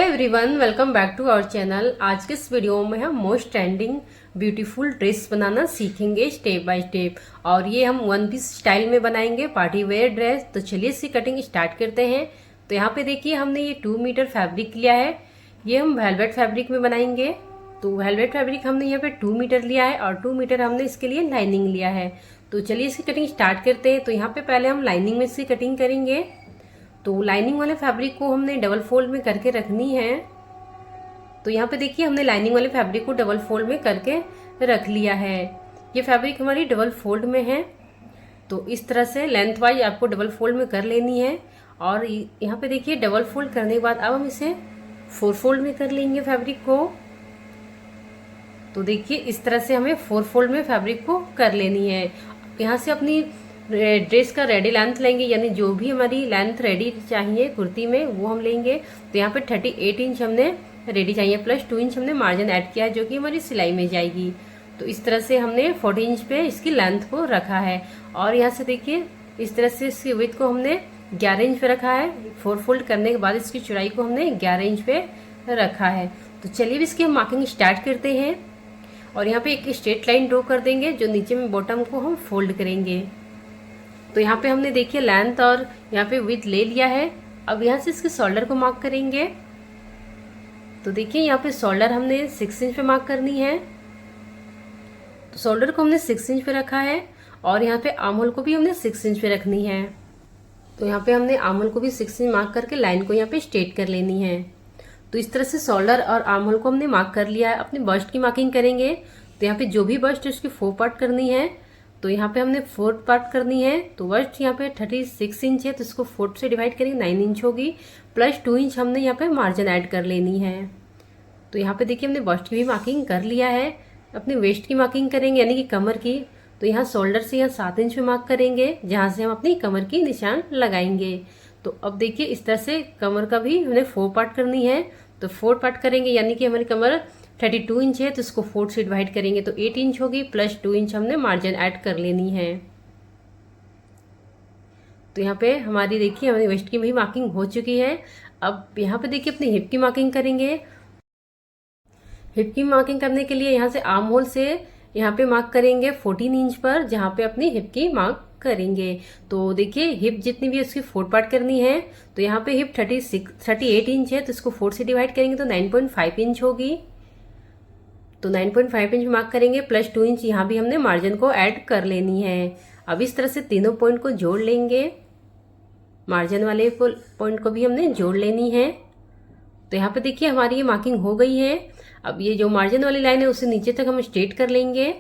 Everyone, welcome back to our channel. आज के इस वीडियो में हम मोस्ट ट्रेंडिंग ब्यूटीफुल ड्रेस बनाना सीखेंगे स्टेप बाय स्टेप। और ये हम वन पीस स्टाइल में बनाएंगे पार्टी वेयर ड्रेस। तो चलिए इसकी कटिंग स्टार्ट करते हैं। तो यहाँ पे देखिए हमने ये 2 मीटर फैब्रिक लिया है। ये हम वेलवेट फैब्रिक में बनाएंगे। तो वेलवेट फैब्रिक हमने यहाँ पे 2 मीटर लिया है और 2 मीटर हमने इसके लिए लाइनिंग लिया है। तो चलिए इसकी कटिंग स्टार्ट करते हैं। तो यहाँ पे पहले हम लाइनिंग में इसकी कटिंग करेंगे। तो लाइनिंग वाले फैब्रिक को हमने डबल फोल्ड में करके रखनी है। तो यहाँ पे देखिए हमने लाइनिंग वाले फैब्रिक को डबल फोल्ड में करके रख लिया है। ये फैब्रिक हमारी डबल फोल्ड में है। तो इस तरह से लेंथ वाइज आपको डबल फोल्ड में कर लेनी है। और यहाँ पे देखिए डबल फोल्ड करने के बाद अब हम इसे 4 फोल्ड में कर लेंगे फैब्रिक को। तो देखिए इस तरह से हमें 4 फोल्ड में फैब्रिक को कर लेनी है। यहाँ से अपनी ड्रेस का रेडी लेंथ लेंगे, यानी जो भी हमारी लेंथ रेडी चाहिए कुर्ती में वो हम लेंगे। तो यहाँ पे 38 इंच हमने रेडी चाहिए, प्लस 2 इंच हमने मार्जिन ऐड किया है जो कि हमारी सिलाई में जाएगी। तो इस तरह से हमने 40 इंच पे इसकी लेंथ को रखा है। और यहाँ से देखिए इस तरह से इसकी विड्थ को हमने 11 इंच पे रखा है। 4 फोल्ड करने के बाद इसकी चौड़ाई को हमने 11 इंच पे रखा है। तो चलिए इसकी हम मार्किंग स्टार्ट करते हैं। और यहाँ पे एक स्ट्रेट लाइन ड्रॉ कर देंगे जो नीचे में बॉटम को हम फोल्ड करेंगे। तो यहाँ पे हमने देखिए लेंथ और यहाँ पे विड्थ ले लिया है। अब यहाँ से इसके शोल्डर को मार्क करेंगे। तो देखिए यहाँ पे शोल्डर हमने 6 इंच पे मार्क करनी है। तो शोल्डर को हमने 6 इंच पे रखा है। और यहाँ पे आर्म होल को भी हमने 6 इंच पे रखनी है। तो यहाँ पे हमने आर्म होल को भी 6 इंच मार्क करके लाइन को यहाँ पे स्ट्रेट कर लेनी है। तो इस तरह से शोल्डर और आर्म होल को हमने मार्क कर लिया है। अपने बस्ट की मार्किंग करेंगे। तो यहाँ पे जो भी बस्ट है उसकी 4 पार्ट करनी है। तो यहाँ पे हमने 4 पार्ट करनी है। तो बस्ट यहाँ पे 36 इंच है, तो इसको 4 से डिवाइड करेंगे 9 इंच होगी, प्लस 2 इंच हमने यहाँ पे मार्जिन ऐड कर लेनी है। तो यहाँ पे देखिए हमने बस्ट की भी मार्किंग कर लिया है। अपने वेस्ट की मार्किंग करेंगे यानी कि कमर की। तो यहाँ शोल्डर से यहाँ 7 इंच पे मार्क करेंगे जहाँ से हम अपनी कमर की निशान लगाएंगे। तो अब देखिए इस तरह से कमर का भी हमने 4 पार्ट करनी है। तो 4 पार्ट करेंगे यानी कि हमारी कमर 32 इंच है, तो इसको 4 से डिवाइड करेंगे तो 8 इंच होगी, प्लस 2 इंच हमने मार्जिन ऐड कर लेनी है। तो यहाँ पे हमारी देखिए हमारी वेस्ट की भी मार्किंग हो चुकी है। अब यहाँ पे देखिए अपनी हिप की मार्किंग करेंगे। हिप की मार्किंग करने के लिए यहाँ से आर्म होल से यहाँ पे मार्क करेंगे 14 इंच पर, जहाँ पे अपनी हिप की मार्क करेंगे। तो देखिए हिप जितनी भी उसकी 4 पार्ट करनी है। तो यहाँ पे हिप 38 इंच है, तो इसको 4 से डिवाइड करेंगे तो 9.5 इंच होगी। तो 9.5 इंच मार्क करेंगे, प्लस 2 इंच यहाँ भी हमने मार्जिन को ऐड कर लेनी है। अब इस तरह से तीनों पॉइंट को जोड़ लेंगे। मार्जिन वाले पॉइंट को भी हमने जोड़ लेनी है। तो यहाँ पे देखिए हमारी ये मार्किंग हो गई है। अब ये जो मार्जिन वाली लाइन है उसे नीचे तक हम स्ट्रेट कर लेंगे।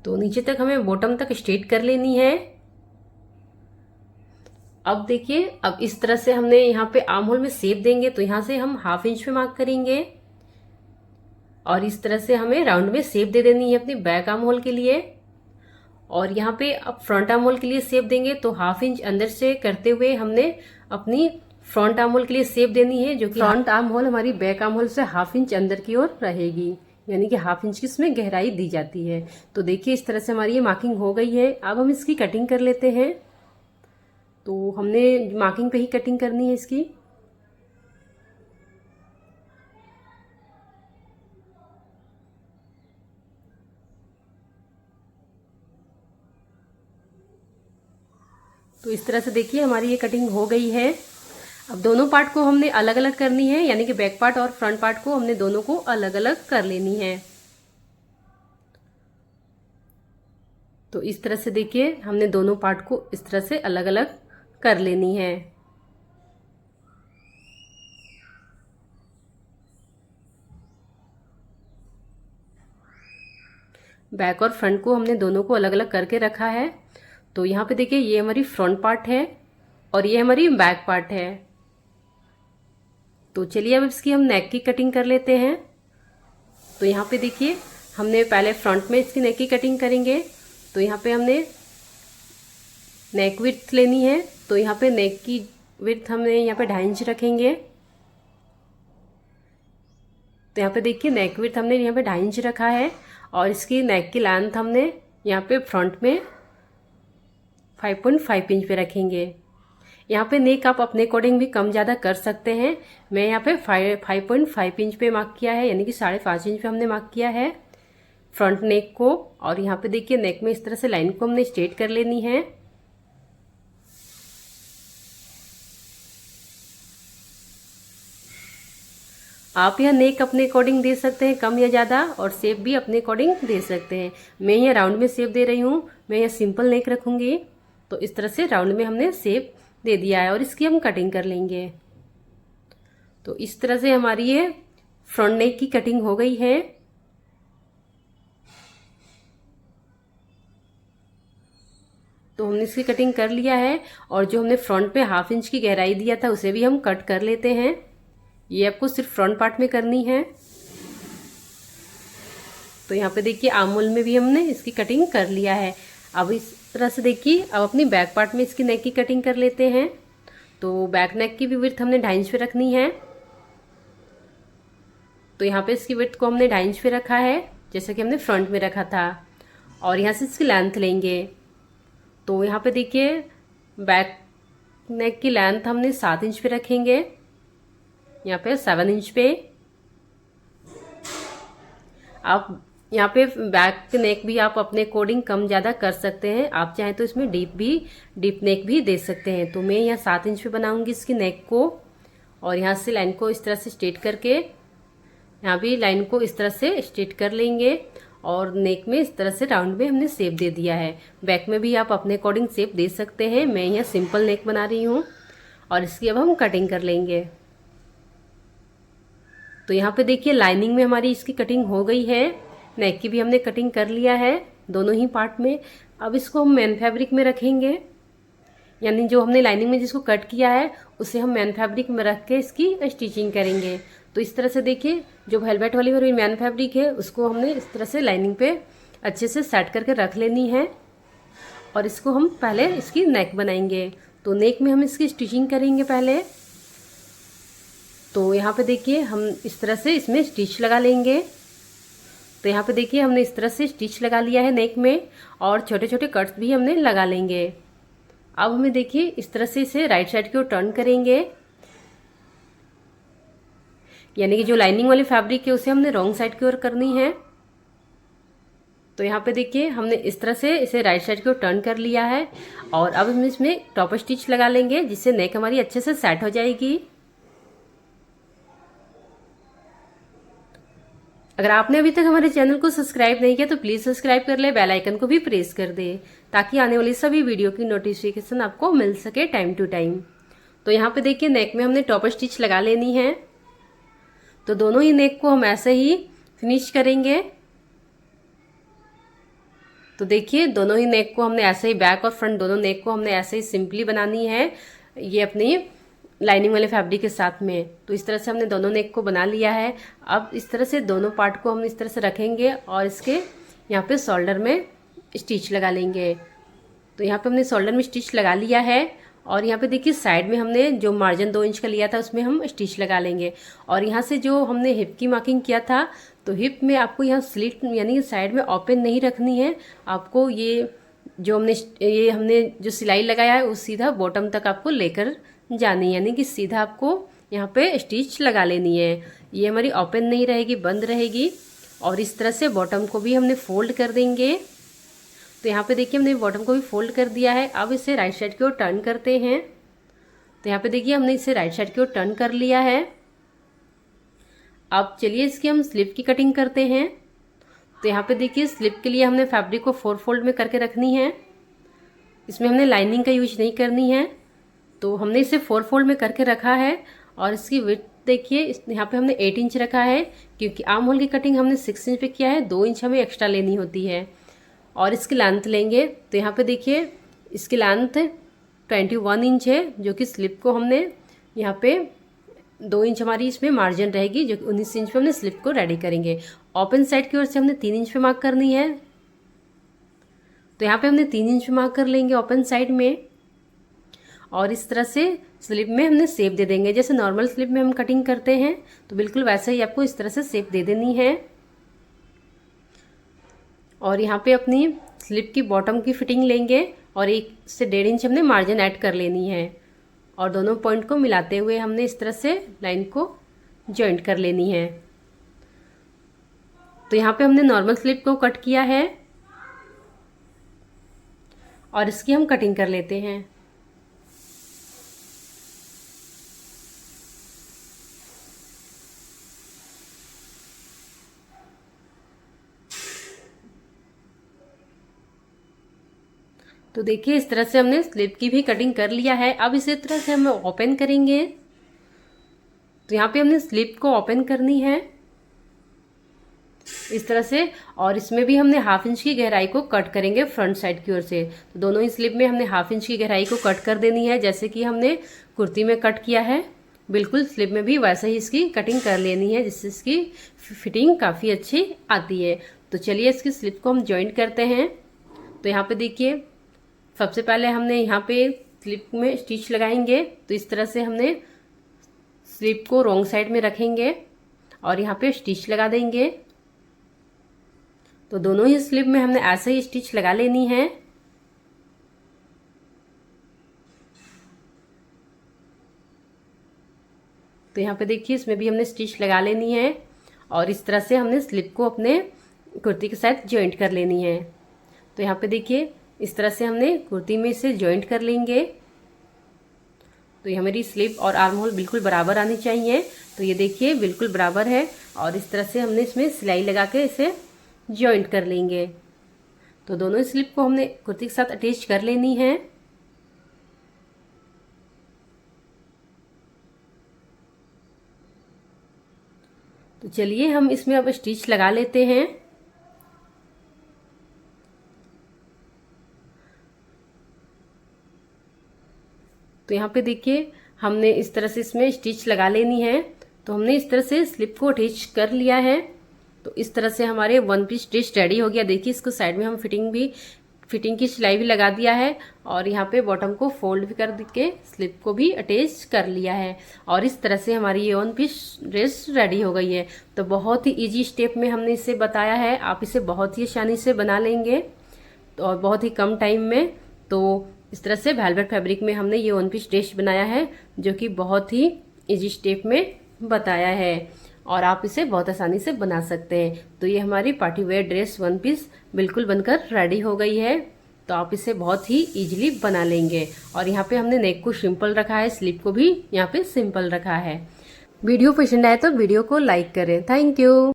तो नीचे तक हमें बॉटम तक स्ट्रेट कर लेनी है। अब देखिए अब इस तरह से हमने यहाँ पे आर्म होल में शेप देंगे। तो यहाँ से हम 1/2 इंच पे मार्क करेंगे और इस तरह से हमें राउंड में शेप दे देनी है अपनी बैक आर्म होल के लिए। और यहाँ पे अब फ्रंट आर्म होल के लिए शेप देंगे। तो 1/2 इंच अंदर से करते हुए हमने अपनी फ्रंट आर्म होल के लिए शेप देनी है, जो कि फ्रंट आर्म होल हमारी बैक आर्म होल से 1/2 इंच अंदर की ओर रहेगी, यानी कि 1/2 इंच की इसमें गहराई दी जाती है। तो देखिए इस तरह से हमारी ये मार्किंग हो गई है। अब हम इसकी कटिंग कर लेते हैं। तो हमने मार्किंग पे ही कटिंग करनी है इसकी। तो इस तरह से देखिए हमारी ये कटिंग हो गई है। अब दोनों पार्ट को हमने अलग अलग करनी है, यानी कि बैक पार्ट और फ्रंट पार्ट को हमने दोनों को अलग अलग कर लेनी है। तो इस तरह से देखिए हमने दोनों पार्ट को इस तरह से अलग अलग कर लेनी है। बैक और फ्रंट को हमने दोनों को अलग अलग करके रखा है। तो यहाँ पे देखिए ये हमारी फ्रंट पार्ट है और ये हमारी बैक पार्ट है। तो चलिए अब इसकी हम नेक की कटिंग कर लेते हैं। तो यहाँ पे देखिए हमने पहले फ्रंट में इसकी नेक की कटिंग करेंगे। तो यहाँ पे हमने नेक विड्थ लेनी है। तो यहाँ पे नेक की विड्थ हमने यहाँ पे 2.5 इंच रखेंगे। तो यहाँ पे देखिए नेक विड्थ हमने यहाँ पे 2.5 इंच रखा है। और इसकी नेक की लेंथ हमने यहाँ पे फ्रंट में 5.5 इंच पे रखेंगे। यहाँ पे नेक आप अपने अकॉर्डिंग भी कम ज़्यादा कर सकते हैं। मैं यहाँ पे 5.5 इंच पे मार्क किया है, यानी कि 5.5 इंच पे हमने मार्क किया है फ्रंट नेक को। और यहाँ पे देखिए नेक में इस तरह से लाइन को हमने स्ट्रेट कर लेनी है। आप यह नेक अपने अकॉर्डिंग दे सकते हैं, कम या ज़्यादा, और शेप भी अपने अकॉर्डिंग दे सकते हैं। मैं यहाँ राउंड में शेप दे रही हूँ, मैं यहाँ सिंपल नेक रखूँगी। तो इस तरह से राउंड में हमने शेप दे दिया है और इसकी हम कटिंग कर लेंगे। तो इस तरह से हमारी ये फ्रंट नेक की कटिंग हो गई है। तो हमने इसकी कटिंग कर लिया है और जो हमने फ्रंट पे 1/2 इंच की गहराई दिया था उसे भी हम कट कर लेते हैं। ये आपको सिर्फ फ्रंट पार्ट में करनी है। तो यहाँ पे देखिए आर्म होल में भी हमने इसकी कटिंग कर लिया है। अब इस तरह से देखिए अब अपनी बैक पार्ट में इसकी नेक की कटिंग कर लेते हैं। तो बैक नेक की भी विड्थ हमने 2.5 इंच पे रखनी है। तो यहाँ पे इसकी विड्थ को हमने 2.5 इंच पे रखा है, जैसे कि हमने फ्रंट में रखा था। और यहाँ से इसकी लेंथ लेंगे। तो यहाँ पे देखिए बैक नेक की लेंथ हमने 7 इंच पे रखेंगे, यहाँ पे 7 इंच पे। आप यहाँ पे बैक नेक भी आप अपने अकॉर्डिंग कम ज़्यादा कर सकते हैं। आप चाहें तो इसमें डीप नेक भी दे सकते हैं। तो मैं यहाँ 7 इंच पे बनाऊंगी इसकी नेक को। और यहाँ से लाइन को इस तरह से स्ट्रेट करके यहाँ भी लाइन को इस तरह से स्ट्रेट कर लेंगे। और नेक में इस तरह से राउंड में हमने शेप दे दिया है। बैक में भी आप अपने अकॉर्डिंग शेप दे सकते हैं। मैं यहाँ सिंपल नेक बना रही हूँ और इसकी अब हम कटिंग कर लेंगे। तो यहाँ पे देखिए लाइनिंग में हमारी इसकी कटिंग हो गई है, नेक की भी हमने कटिंग कर लिया है दोनों ही पार्ट में। अब इसको हम मेन फैब्रिक में रखेंगे, यानी जो हमने लाइनिंग में जिसको कट किया है उसे हम मेन फैब्रिक में रख के इसकी स्टिचिंग करेंगे। तो इस तरह से देखिए जो वेलवेट वाली मेरी मेन फैब्रिक है उसको हमने इस तरह से लाइनिंग पे अच्छे से सेट करके रख लेनी है। और इसको हम पहले इसकी नेक बनाएंगे। तो नेक में हम इसकी स्टिचिंग करेंगे पहले। तो यहाँ पे देखिए हम इस तरह से इसमें स्टिच लगा लेंगे। तो यहाँ पे देखिए हमने इस तरह से स्टिच लगा लिया है नेक में, और छोटे छोटे कट्स भी हमने लगा लेंगे। अब हमें देखिए इस तरह से इसे राइट साइड की ओर टर्न करेंगे, यानी कि जो लाइनिंग वाली फैब्रिक है उसे हमने रॉन्ग साइड की ओर करनी है। तो यहाँ पे देखिए हमने इस तरह से इसे राइट साइड की ओर टर्न कर लिया है। और अब हम इसमें टॉप स्टिच लगा लेंगे, जिससे नेक हमारी अच्छे से सेट हो जाएगी। अगर आपने अभी तक हमारे चैनल को सब्सक्राइब नहीं किया तो प्लीज़ सब्सक्राइब कर ले, बेल आइकन को भी प्रेस कर दे, ताकि आने वाली सभी वीडियो की नोटिफिकेशन आपको मिल सके टाइम टू टाइम। तो यहाँ पे देखिए नेक में हमने टॉप स्टिच लगा लेनी है। तो दोनों ही नेक को हम ऐसे ही फिनिश करेंगे। तो देखिए दोनों ही नेक को हमने ऐसे ही, बैक और फ्रंट दोनों नेक को हमने ऐसे ही सिंपली बनानी है, ये अपनी लाइनिंग वाले फैब्रिक के साथ में। तो इस तरह से हमने दोनों नेक को बना लिया है। अब इस तरह से दोनों पार्ट को हम इस तरह से रखेंगे और इसके यहाँ पे शोल्डर में स्टिच लगा लेंगे। तो यहाँ पे हमने शोल्डर में स्टिच लगा लिया है। और यहाँ पे देखिए साइड में हमने जो मार्जिन 2 इंच का लिया था उसमें हम स्टिच लगा लेंगे। और यहाँ से जो हमने हिप की मार्किंग किया था, तो हिप में आपको यहाँ स्लिट यानी साइड में ओपन नहीं रखनी है। आपको ये हमने जो सिलाई लगाया है उस सीधा बॉटम तक आपको लेकर जानी है, यानी कि सीधा आपको यहाँ पे स्टिच लगा लेनी है। ये हमारी ओपन नहीं रहेगी, बंद रहेगी। और इस तरह से बॉटम को भी हमने फोल्ड कर देंगे। तो यहाँ पे देखिए हमने बॉटम को भी फोल्ड कर दिया है। अब इसे राइट साइड की ओर टर्न करते हैं। तो यहाँ पे देखिए हमने इसे राइट साइड की ओर टर्न कर लिया है। अब चलिए इसकी हम स्लिप की कटिंग करते हैं। तो यहाँ पे देखिए स्लिप के लिए हमने फैब्रिक को 4 फोल्ड में करके रखनी है। इसमें हमने लाइनिंग का यूज नहीं करनी है। तो हमने इसे 4 फोल्ड में करके रखा है। और इसकी विड्थ देखिए यहाँ पे हमने 8 इंच रखा है, क्योंकि आर्म होल की कटिंग हमने 6 इंच पे किया है, 2 इंच हमें एक्स्ट्रा लेनी होती है। और इसकी लेंथ लेंगे। तो यहाँ पे देखिए इसकी लेंथ 21 इंच है, जो कि स्लिप को हमने यहाँ पे 2 इंच हमारी इसमें मार्जिन रहेगी, जो कि 19 इंच पे हमने स्लिप को रेडी करेंगे। ओपन साइड की ओर से हमने 3 इंच पे मार्क करनी है। तो यहाँ पे हमने 3 इंच पे मार्क कर लेंगे ओपन साइड में। और इस तरह से स्लिप में हमने शेप दे देंगे, जैसे नॉर्मल स्लिप में हम कटिंग करते हैं, तो बिल्कुल वैसे ही आपको इस तरह से शेप दे देनी है। और यहाँ पे अपनी स्लिप की बॉटम की फिटिंग लेंगे और 1 से 1.5 इंच हमने मार्जिन ऐड कर लेनी है। और दोनों पॉइंट को मिलाते हुए हमने इस तरह से लाइन को जॉइंट कर लेनी है। तो यहाँ पे हमने नॉर्मल स्लिप को कट किया है और इसकी हम कटिंग कर लेते हैं। तो देखिए इस तरह से हमने स्लिप की भी कटिंग कर लिया है। अब इसी तरह से हम ओपन करेंगे। तो यहाँ पे हमने स्लिप को ओपन करनी है इस तरह से, और इसमें भी हमने 1/2 इंच की गहराई को कट करेंगे फ्रंट साइड की ओर से। तो दोनों ही स्लिप में हमने 1/2 इंच की गहराई को कट कर देनी है, जैसे कि हमने कुर्ती में कट किया है। बिल्कुल स्लिप में भी वैसे ही इसकी कटिंग कर लेनी है, जिससे इसकी फिटिंग काफ़ी अच्छी आती है। तो चलिए इसकी स्लिप को हम जॉइंट करते हैं। तो यहाँ पे देखिए सबसे पहले हमने यहाँ पे स्लिप में स्टिच लगाएंगे। तो इस तरह से हमने स्लिप को रॉन्ग साइड में रखेंगे और यहाँ पे स्टिच लगा देंगे। तो दोनों ही स्लिप में हमने ऐसे ही स्टिच लगा लेनी है। तो यहाँ पे देखिए इसमें भी हमने स्टिच लगा लेनी है और इस तरह से हमने स्लिप को अपने कुर्ती के साथ जॉइंट कर लेनी है। तो यहाँ पे देखिए इस तरह से हमने कुर्ती में इसे जॉइंट कर लेंगे। तो ये हमारी स्लिप और आर्म होल बिल्कुल बराबर आनी चाहिए। तो ये देखिए बिल्कुल बराबर है और इस तरह से हमने इसमें सिलाई लगा के इसे जॉइंट कर लेंगे। तो दोनों स्लिप को हमने कुर्ती के साथ अटैच कर लेनी है। तो चलिए हम इसमें अब स्टिच लगा लेते हैं। तो यहाँ पे देखिए हमने इस तरह से इसमें स्टिच लगा लेनी है। तो हमने इस तरह से स्लिप को अटैच कर लिया है। तो इस तरह से हमारे वन पीस स्टिच रेडी हो गया। देखिए इसको साइड में हम फिटिंग की सिलाई भी लगा दिया है और यहाँ पे बॉटम को फोल्ड भी कर के स्लिप को भी अटैच कर लिया है। और इस तरह से हमारी ये वन पीस ड्रेस रेडी हो गई है। तो बहुत ही इजी स्टेप में हमने इसे बताया है, आप इसे बहुत ही आसानी से बना लेंगे तो और बहुत ही कम टाइम में। तो इस तरह से वेलवेट फैब्रिक में हमने ये वन पीस ड्रेस बनाया है, जो कि बहुत ही इजी स्टेप में बताया है और आप इसे बहुत आसानी से बना सकते हैं। तो ये हमारी party wear dress one piece बिल्कुल बनकर रेडी हो गई है। तो आप इसे बहुत ही इजीली बना लेंगे। और यहाँ पे हमने नेक को सिंपल रखा है, स्लीव को भी यहाँ पे सिंपल रखा है। वीडियो पसंद आए तो वीडियो को लाइक करें। Thank you.